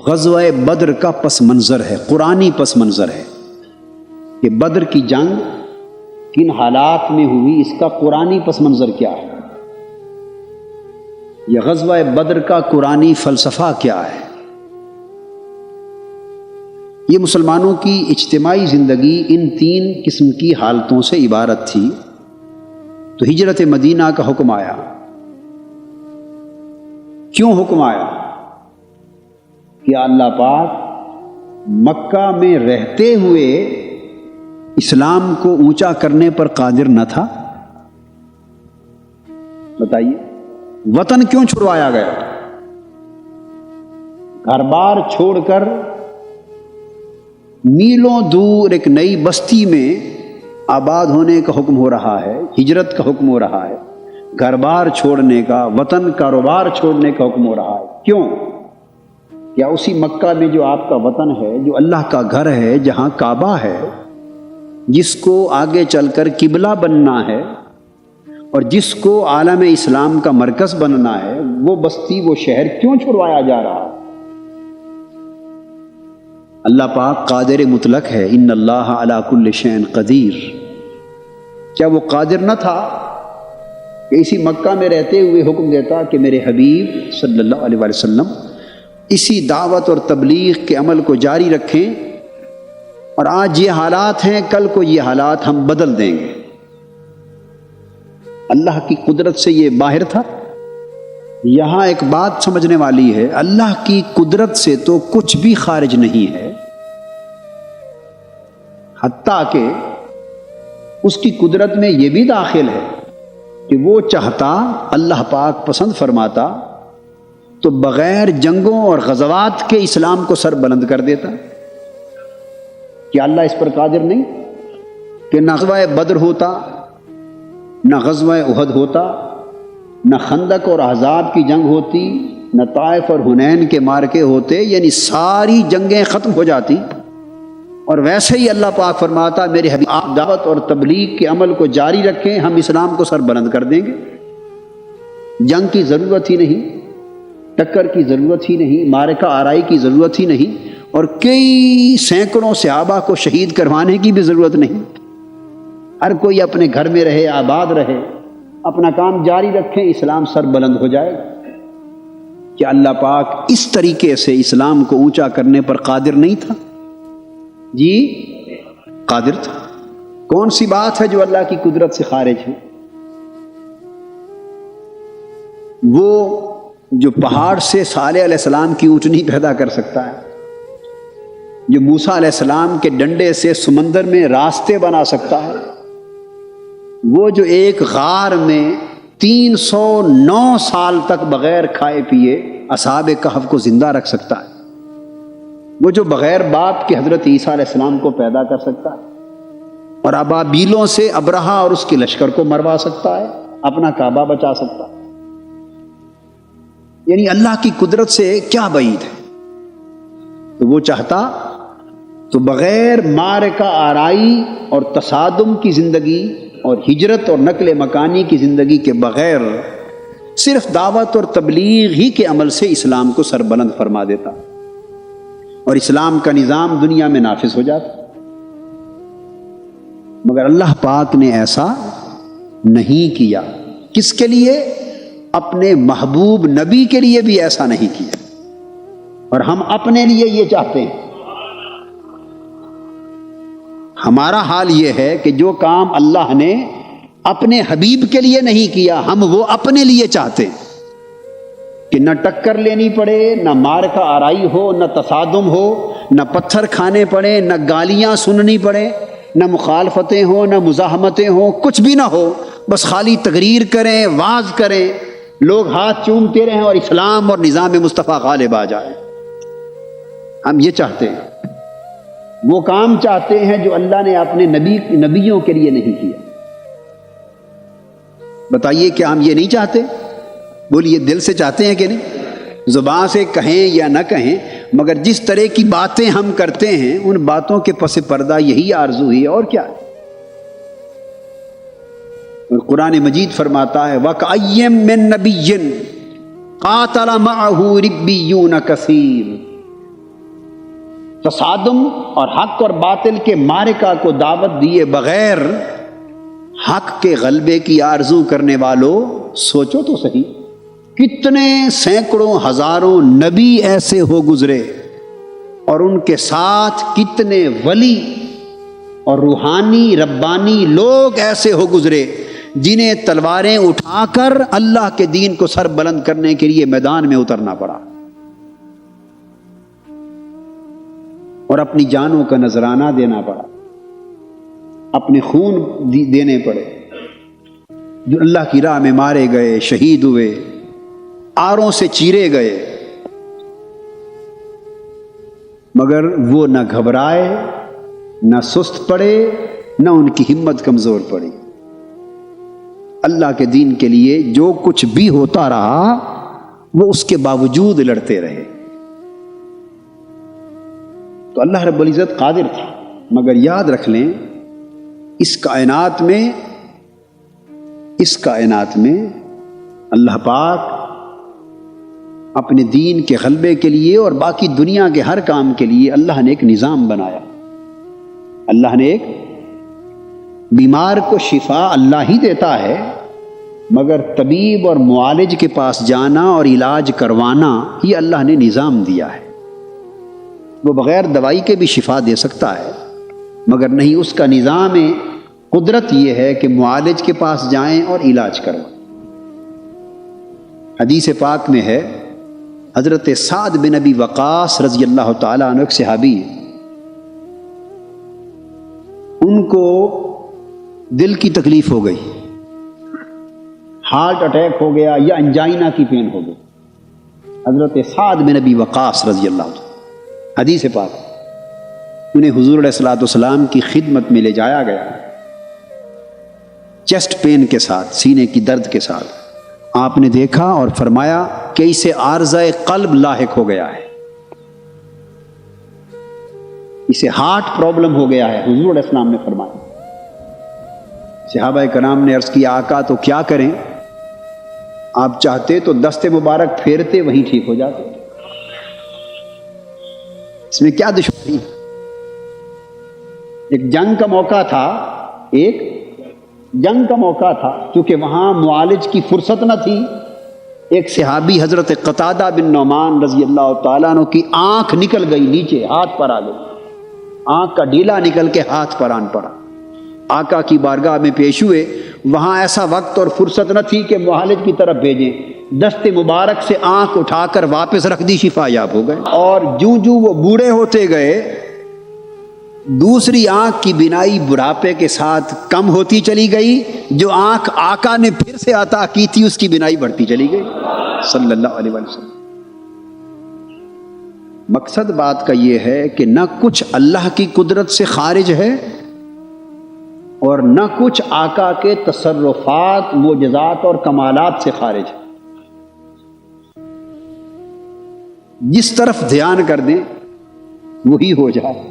غزوہ بدر کا پس منظر ہے، قرآنی پس منظر ہے کہ بدر کی جنگ کن حالات میں ہوئی، اس کا قرآنی پس منظر کیا ہے، یہ غزوہ بدر کا قرآنی فلسفہ کیا ہے۔ یہ مسلمانوں کی اجتماعی زندگی ان تین قسم کی حالتوں سے عبارت تھی، تو ہجرت مدینہ کا حکم آیا۔ کیوں حکم آیا؟ کہ اللہ پاک مکہ میں رہتے ہوئے اسلام کو اونچا کرنے پر قادر نہ تھا؟ بتائیے، وطن کیوں چھڑوایا گیا؟ گھر بار چھوڑ کر میلوں دور ایک نئی بستی میں آباد ہونے کا حکم ہو رہا ہے، ہجرت کا حکم ہو رہا ہے، گھر بار چھوڑنے کا، وطن کاروبار چھوڑنے کا حکم ہو رہا ہے۔ کیوں؟ کیا اسی مکہ میں جو آپ کا وطن ہے، جو اللہ کا گھر ہے، جہاں کعبہ ہے، جس کو آگے چل کر قبلہ بننا ہے اور جس کو عالم اسلام کا مرکز بننا ہے، وہ بستی، وہ شہر کیوں چھڑوایا جا رہا ہے؟ اللہ پاک قادر مطلق ہے، ان اللہ علی کل شیء قدیر۔ کیا وہ قادر نہ تھا کہ اسی مکہ میں رہتے ہوئے حکم دیتا کہ میرے حبیب صلی اللہ علیہ وسلم اسی دعوت اور تبلیغ کے عمل کو جاری رکھیں، اور آج یہ حالات ہیں، کل کو یہ حالات ہم بدل دیں گے۔ اللہ کی قدرت سے یہ باہر تھا۔ یہاں ایک بات سمجھنے والی ہے، اللہ کی قدرت سے تو کچھ بھی خارج نہیں ہے، حتیٰ کہ اس کی قدرت میں یہ بھی داخل ہے کہ وہ چاہتا، اللہ پاک پسند فرماتا تو بغیر جنگوں اور غزوات کے اسلام کو سر بلند کر دیتا۔ کیا اللہ اس پر قادر نہیں کہ نہ غزوہ بدر ہوتا، نہ غزوہ احد ہوتا، نہ خندق اور احزاب کی جنگ ہوتی، نہ طائف اور حنین کے مارکے ہوتے، یعنی ساری جنگیں ختم ہو جاتی، اور ویسے ہی اللہ پاک فرماتا میرے حبیب آپ دعوت اور تبلیغ کے عمل کو جاری رکھیں، ہم اسلام کو سر بلند کر دیں گے۔ جنگ کی ضرورت ہی نہیں، ٹکر کی ضرورت ہی نہیں، معرکہ آرائی کی ضرورت ہی نہیں، اور کئی سینکڑوں صحابہ کو شہید کروانے کی بھی ضرورت نہیں۔ ہر کوئی اپنے گھر میں رہے، آباد رہے، اپنا کام جاری رکھیں، اسلام سر بلند ہو جائے گا۔ کیا اللہ پاک اس طریقے سے اسلام کو اونچا کرنے پر قادر نہیں تھا؟ جی قادر تھا۔ کون سی بات ہے جو اللہ کی قدرت سے خارج ہے؟ وہ جو پہاڑ سے صالح علیہ السلام کی اونٹنی پیدا کر سکتا ہے، جو موسیٰ علیہ السلام کے ڈنڈے سے سمندر میں راستے بنا سکتا ہے، وہ جو ایک غار میں 309 سال تک بغیر کھائے پیے اصحاب کہف کو زندہ رکھ سکتا ہے، وہ جو بغیر باپ کے حضرت عیسیٰ علیہ السلام کو پیدا کر سکتا ہے، اور ابابیلوں سے ابرہہ اور اس کے لشکر کو مروا سکتا ہے، اپنا کعبہ بچا سکتا ہے، یعنی اللہ کی قدرت سے کیا بعید ہے؟ تو وہ چاہتا تو بغیر معرکہ آرائی اور تصادم کی زندگی اور ہجرت اور نقل مکانی کی زندگی کے بغیر صرف دعوت اور تبلیغ ہی کے عمل سے اسلام کو سر بلند فرما دیتا، اور اسلام کا نظام دنیا میں نافذ ہو جاتا۔ مگر اللہ پاک نے ایسا نہیں کیا۔ کس کے لیے؟ اپنے محبوب نبی کے لیے بھی ایسا نہیں کیا، اور ہم اپنے لیے یہ چاہتے ہیں۔ ہمارا حال یہ ہے کہ جو کام اللہ نے اپنے حبیب کے لیے نہیں کیا، ہم وہ اپنے لیے چاہتے ہیں کہ نہ ٹکر لینی پڑے، نہ معرکہ آرائی ہو، نہ تصادم ہو، نہ پتھر کھانے پڑے، نہ گالیاں سننی پڑے، نہ مخالفتیں ہوں، نہ مزاحمتیں ہوں، کچھ بھی نہ ہو، بس خالی تقریر کریں، واعظ کریں، لوگ ہاتھ چومتے رہیں اور اسلام اور نظام مصطفیٰ غالب آ جائے۔ ہم یہ چاہتے ہیں، وہ کام چاہتے ہیں جو اللہ نے اپنے نبیوں کے لیے نہیں کیا۔ بتائیے کیا ہم یہ نہیں چاہتے؟ بولیے، دل سے چاہتے ہیں کہ نہیں؟ زبان سے کہیں یا نہ کہیں، مگر جس طرح کی باتیں ہم کرتے ہیں ان باتوں کے پس پردہ یہی آرزو ہے، اور کیا ہے؟ قرآن مجید فرماتا ہے وَكَأَيٍّ مِّن نَّبِيٍّ قَاتَلَ مَعَهُ رِبِّيُّونَ كَثِيرٌ، تصادم اور حق اور باطل کے معرکہ کو دعوت دیے بغیر حق کے غلبے کی آرزو کرنے والوں، سوچو تو صحیح، کتنے سینکڑوں ہزاروں نبی ایسے ہو گزرے اور ان کے ساتھ کتنے ولی اور روحانی ربانی لوگ ایسے ہو گزرے جنہیں تلواریں اٹھا کر اللہ کے دین کو سر بلند کرنے کے لیے میدان میں اترنا پڑا اور اپنی جانوں کا نذرانہ دینا پڑا، اپنے خون دینے پڑے، جو اللہ کی راہ میں مارے گئے، شہید ہوئے، آروں سے چیرے گئے، مگر وہ نہ گھبرائے، نہ سست پڑے، نہ ان کی ہمت کمزور پڑی۔ اللہ کے دین کے لیے جو کچھ بھی ہوتا رہا وہ اس کے باوجود لڑتے رہے۔ تو اللہ رب العزت قادر تھا، مگر یاد رکھ لیں اس کائنات میں اللہ پاک اپنے دین کے غلبے کے لیے اور باقی دنیا کے ہر کام کے لیے اللہ نے ایک نظام بنایا۔ اللہ نے ایک بیمار کو شفا اللہ ہی دیتا ہے، مگر طبیب اور معالج کے پاس جانا اور علاج کروانا یہ اللہ نے نظام دیا ہے۔ وہ بغیر دوائی کے بھی شفا دے سکتا ہے، مگر نہیں، اس کا نظام قدرت یہ ہے کہ معالج کے پاس جائیں اور علاج کروائیں۔ حدیث پاک میں ہے، حضرت سعد بن ابی وقاص رضی اللہ تعالیٰ عنہ ایک صحابی، ان کو دل کی تکلیف ہو گئی، ہارٹ اٹیک ہو گیا یا انجائنا کی پین ہو گئی۔ حضرت سعد بن ابی وقاص رضی اللہ عنہ، حدیث پاک، انہیں حضور علیہ الصلوۃ والسلام کی خدمت میں لے جایا گیا، چیسٹ پین کے ساتھ، سینے کی درد کے ساتھ۔ آپ نے دیکھا اور فرمایا کہ اسے عارضہ قلب لاحق ہو گیا ہے، اسے ہارٹ پرابلم ہو گیا ہے، حضور علیہ السلام نے فرمایا۔ صحابہ کرام نے عرض کیا، آقا تو کیا کریں؟ آپ چاہتے تو دست مبارک پھیرتے وہیں ٹھیک ہو جاتے، اس میں کیا دشواری؟ ایک جنگ کا موقع تھا، کیونکہ وہاں معالج کی فرصت نہ تھی۔ ایک صحابی حضرت قتادہ بن نعمان رضی اللہ تعالیٰ عنہ کی آنکھ نکل گئی نیچے، ہاتھ پر آ گئی، آنکھ کا ڈیلا نکل کے ہاتھ پر آن پڑا۔ آقا کی بارگاہ میں پیش ہوئے، وہاں ایسا وقت اور فرصت نہ تھی کہ معالج کی طرف بھیجیں، دست مبارک سے آنکھ اٹھا کر واپس رکھ دی، شفا یاب ہو گئے۔ اور جوں وہ بوڑھے ہوتے گئے، دوسری آنکھ کی بینائی بڑھاپے کے ساتھ کم ہوتی چلی گئی، جو آنکھ آقا نے پھر سے عطا کی تھی اس کی بینائی بڑھتی چلی گئی صلی اللہ علیہ وسلم۔ مقصد بات کا یہ ہے کہ نہ کچھ اللہ کی قدرت سے خارج ہے اور نہ کچھ آقا کے تصرفات، معجزات اور کمالات سے خارج ہے۔ جس طرف دھیان کر دیں وہی ہو جائے۔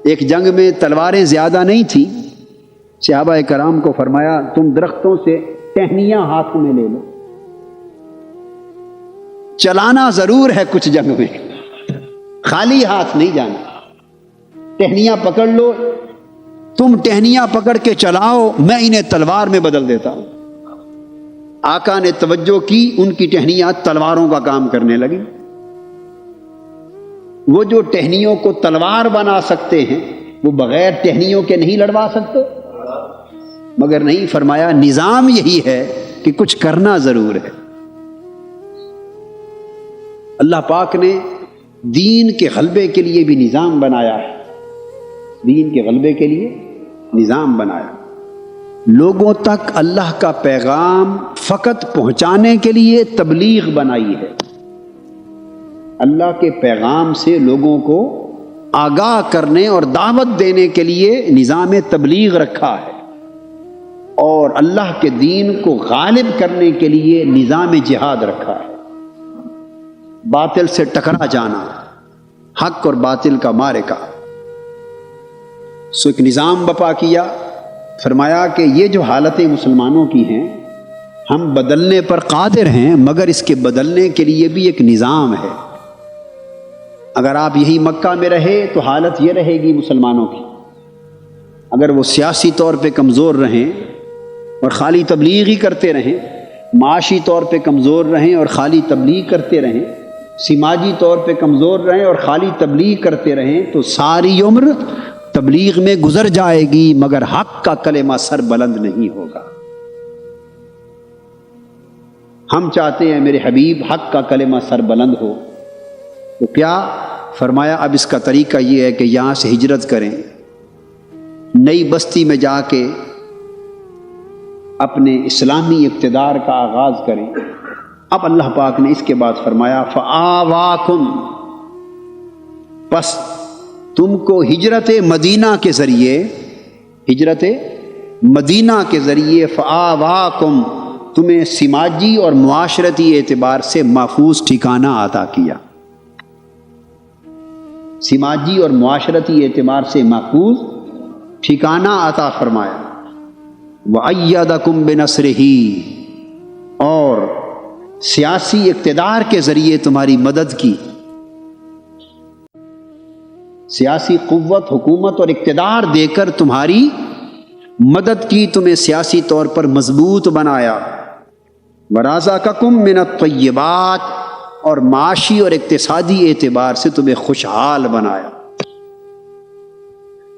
ایک جنگ میں تلواریں زیادہ نہیں تھیں، صحابہ کرام کو فرمایا تم درختوں سے ٹہنیاں ہاتھ میں لے لو، چلانا ضرور ہے کچھ جنگ میں، خالی ہاتھ نہیں جانا، ٹہنیاں پکڑ لو، تم ٹہنیاں پکڑ کے چلاؤ، میں انہیں تلوار میں بدل دیتا ہوں۔ آقا نے توجہ کی، ان کی ٹہنیاں تلواروں کا کام کرنے لگی۔ وہ جو ٹہنیوں کو تلوار بنا سکتے ہیں وہ بغیر ٹہنیوں کے نہیں لڑوا سکتے، مگر نہیں، فرمایا نظام یہی ہے کہ کچھ کرنا ضرور ہے۔ اللہ پاک نے دین کے غلبے کے لیے بھی نظام بنایا ہے، دین کے غلبے کے لیے نظام بنایا۔ لوگوں تک اللہ کا پیغام فقط پہنچانے کے لیے تبلیغ بنائی ہے، اللہ کے پیغام سے لوگوں کو آگاہ کرنے اور دعوت دینے کے لیے نظام تبلیغ رکھا ہے، اور اللہ کے دین کو غالب کرنے کے لیے نظام جہاد رکھا ہے، باطل سے ٹکرا جانا، حق اور باطل کا معرکہ۔ سو ایک نظام بپا کیا، فرمایا کہ یہ جو حالتیں مسلمانوں کی ہیں ہم بدلنے پر قادر ہیں، مگر اس کے بدلنے کے لیے بھی ایک نظام ہے۔ اگر آپ یہی مکہ میں رہے تو حالت یہ رہے گی مسلمانوں کی، اگر وہ سیاسی طور پہ کمزور رہیں اور خالی تبلیغ ہی کرتے رہیں، معاشی طور پہ کمزور رہیں اور خالی تبلیغ کرتے رہیں، سماجی طور پہ کمزور رہیں اور خالی تبلیغ کرتے رہیں، تو ساری عمر تبلیغ میں گزر جائے گی مگر حق کا کلمہ سر بلند نہیں ہوگا۔ ہم چاہتے ہیں میرے حبیب حق کا کلمہ سر بلند ہو، تو کیا فرمایا؟ اب اس کا طریقہ یہ ہے کہ یہاں سے ہجرت کریں، نئی بستی میں جا کے اپنے اسلامی اقتدار کا آغاز کریں۔ اب اللہ پاک نے اس کے بعد فرمایا فآواکم، پس تم کو ہجرت مدینہ کے ذریعے، ہجرت مدینہ کے ذریعے فآواکم، تمہیں سماجی اور معاشرتی اعتبار سے محفوظ ٹھکانہ عطا کیا، سماجی اور معاشرتی اعتبار سے محفوظ ٹھکانہ عطا فرمایا۔ وَأَيَّدَكُمْ بِنَصْرِهِ، اور سیاسی اقتدار کے ذریعے تمہاری مدد کی، سیاسی قوت، حکومت اور اقتدار دے کر تمہاری مدد کی، تمہیں سیاسی طور پر مضبوط بنایا۔ وَرَزَقَكُم مِّنَ الطَّيِّبَاتِ، اور معاشی اور اقتصادی اعتبار سے تمہیں خوشحال بنایا،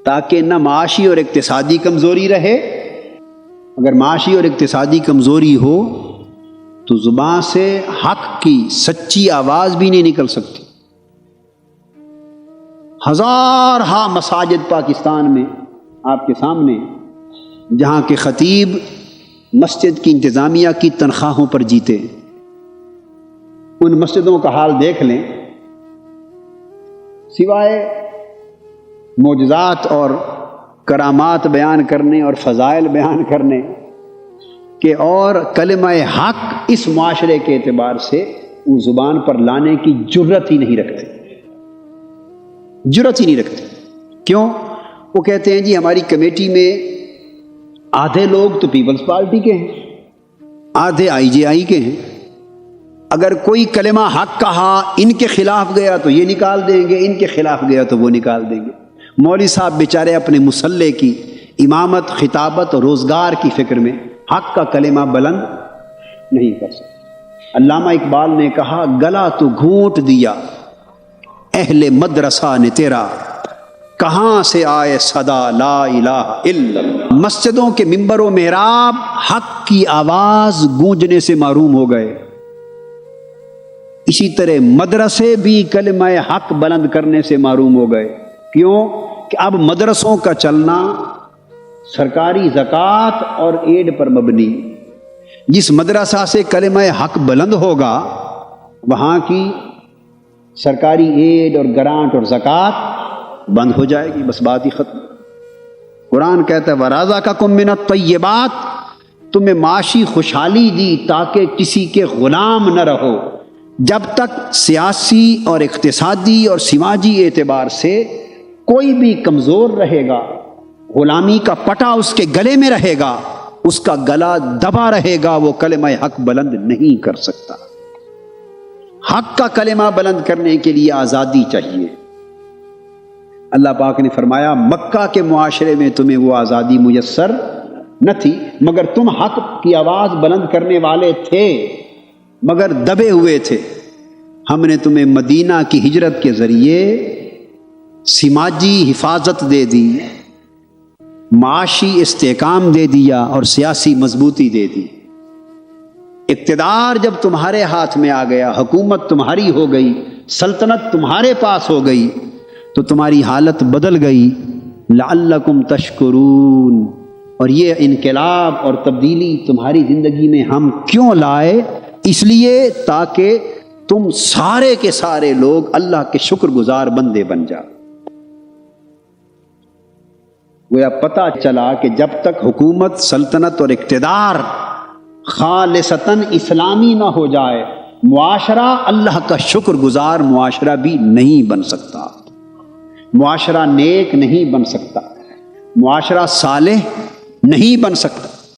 تاکہ نہ معاشی اور اقتصادی کمزوری رہے۔ اگر معاشی اور اقتصادی کمزوری ہو تو زبان سے حق کی سچی آواز بھی نہیں نکل سکتی۔ ہزارہا مساجد پاکستان میں آپ کے سامنے، جہاں کے خطیب مسجد کی انتظامیہ کی تنخواہوں پر جیتے ہیں، ان مسجدوں کا حال دیکھ لیں، سوائے معجزات اور کرامات بیان کرنے اور فضائل بیان کرنے کہ اور کلمہ حق اس معاشرے کے اعتبار سے وہ زبان پر لانے کی جرت ہی نہیں رکھتے، جرت ہی نہیں رکھتے۔ کیوں؟ وہ کہتے ہیں جی ہماری کمیٹی میں آدھے لوگ تو پیپلز پارٹی کے ہیں، آدھے IJI کے ہیں، اگر کوئی کلمہ حق کہا ان کے خلاف گیا تو یہ نکال دیں گے، ان کے خلاف گیا تو وہ نکال دیں گے۔ مولوی صاحب بیچارے اپنے مصلے کی امامت، خطابت اور روزگار کی فکر میں حق کا کلمہ بلند نہیں کر سکتے۔ علامہ اقبال نے کہا گلا تو گھونٹ دیا اہل مدرسہ نے تیرا، کہاں سے آئے صدا لا الہ الا اللہ۔ مسجدوں کے ممبر و محراب حق کی آواز گونجنے سے محروم ہو گئے، اسی طرح مدرسے بھی کلمہ حق بلند کرنے سے محروم ہو گئے۔ کیوں؟ کہ اب مدرسوں کا چلنا سرکاری زکوٰۃ اور ایڈ پر مبنی، جس مدرسہ سے کلمہ حق بلند ہوگا وہاں کی سرکاری ایڈ اور گرانٹ اور زکوٰۃ بند ہو جائے گی، بس بات ہی ختم۔ قرآن کہتا ہے وَرَزَقَكُم مِّنَ الطَّيِّبَاتِ، تمہیں معاشی خوشحالی دی تاکہ کسی کے غلام نہ رہو۔ جب تک سیاسی اور اقتصادی اور سماجی اعتبار سے کوئی بھی کمزور رہے گا، غلامی کا پٹا اس کے گلے میں رہے گا، اس کا گلا دبا رہے گا، وہ کلمہ حق بلند نہیں کر سکتا۔ حق کا کلمہ بلند کرنے کے لیے آزادی چاہیے۔ اللہ پاک نے فرمایا مکہ کے معاشرے میں تمہیں وہ آزادی میسر نہ تھی، مگر تم حق کی آواز بلند کرنے والے تھے مگر دبے ہوئے تھے۔ ہم نے تمہیں مدینہ کی ہجرت کے ذریعے سماجی حفاظت دے دی، معاشی استحکام دے دیا اور سیاسی مضبوطی دے دی۔ اقتدار جب تمہارے ہاتھ میں آ گیا، حکومت تمہاری ہو گئی، سلطنت تمہارے پاس ہو گئی، تو تمہاری حالت بدل گئی۔ لعلکم تشکرون، اور یہ انقلاب اور تبدیلی تمہاری زندگی میں ہم کیوں لائے؟ اس لیے تاکہ تم سارے کے سارے لوگ اللہ کے شکر گزار بندے بن جاؤ۔ گویا پتہ چلا کہ جب تک حکومت، سلطنت اور اقتدار خالصتاً اسلامی نہ ہو جائے، معاشرہ اللہ کا شکر گزار معاشرہ بھی نہیں بن سکتا، معاشرہ نیک نہیں بن سکتا، معاشرہ صالح نہیں بن سکتا۔